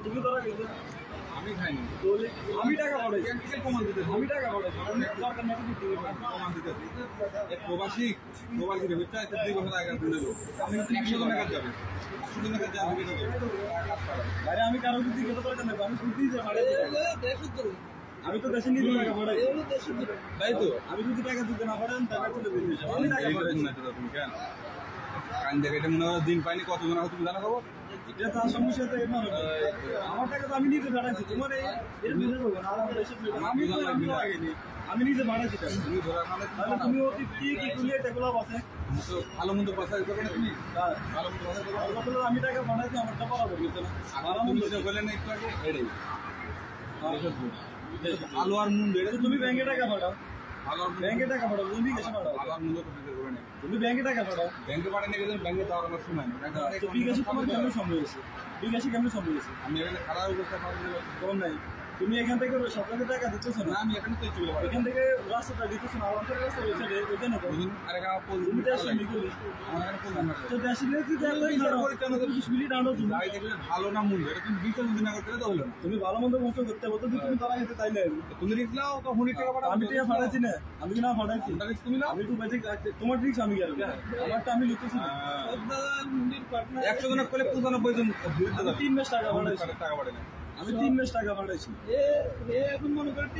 তুমি ধরা গেছো আমি খাইনি আমি টাকা পাঠাই প্রমাণ দিতে আমি টাকা পাঠাই দরকার নেই প্রমাণ দিতে প্রবাসী রে হচ্ছে 2 বছর আগে দিলে আমি 100 জন টাকা যাবে 100 জন টাকা যাবে আরে আমি কারো কিছু দিতে দরকার নেই আমি শুনতেই যে আমি তো দেশে নিজে টাকা পাঠাই তাই তো আমি যদি টাকা দিতে না পারেন টাকা চলে বেরিয়ে যাবো আমি টাকা পাঠাই তুমি কেন কান দেখে এটা মনে হয় দিন পাইনি কতজন আছে তুমি জানো খবর এটা তার সমস্যা তো এমন আমার টাকা তো আমি নিজে পাঠাইছি তোমার এর বুঝে যাবো না আমার দেশে আমি তো লাগেনি আমি নিজে পাঠাইছি তুমি ধরা খানে তাহলে তুমি অতি কি তুমি এটা গোলাপ আছে তো ভালো মন্দ পয়সা দিতে পারবে না তুমি ভালো মন্দ পয়সা দিতে পারবে আমি টাকা পাঠাইছি আমারটা বরাবর গেছে না ভালো মন্দ যে বলেন একটু আগে এটাই আলু আর মুন্ড এটা তুমি ব্যাংকে টাকা পাঠাও আলু আর ব্যাংকে টাকা পাঠাও তুমি বিকাশে পাঠাও আলু আর মুন্ড তো দিতে পারবে না তুমি ব্যাংকে টাকা পাঠাও ব্যাংকে পাঠানো গেলে ব্যাংকে যাওয়ার আমার সময় নেই তো বিকাশে তোমার কেমন সময় হয়েছে বিকাশে কেমন সময় হয়েছে আমি এখানে খারাপ অবস্থা কম নাই তুমি এখান থেকে সরকারের টাকা দিতেছ না না আমি এখানে তো চলে পারি এখান থেকে রাস্তাটা দিতেছ না আমার রাস্তা রয়েছে ওইখানে তো আর এখানে তুমি দেশ নিকলি আমার এখানে প্রধান তো দেশে নিয়ে তুই যাই না তুমি মিনিট আনো তুমি গাড়ি দেখলে ভালো না মূল্য এটা তুমি বিচার যদি না করতে তো হলো না তুমি ভালো মন্দ কষ্ট করতে হবে তো তুমি তারা খেতে তাইলে তুমি রিক্স নাও তো হুনি টাকা পাঠাও আমি টাকা পাঠাইছি না আমি কি না পাঠাইছি তুমি না আমি তো বেঁচে তোমার রিক্স আমি গেল আমারটা আমি লিখতেছি না 100 জনের কোলে 95 জন বিরুদ্ধে আমি 3 মাস টাকা পাঠাইছি টাকা পাঠালে আমি 3 মাস টাকা পাঠাইছি এখন মনে করতে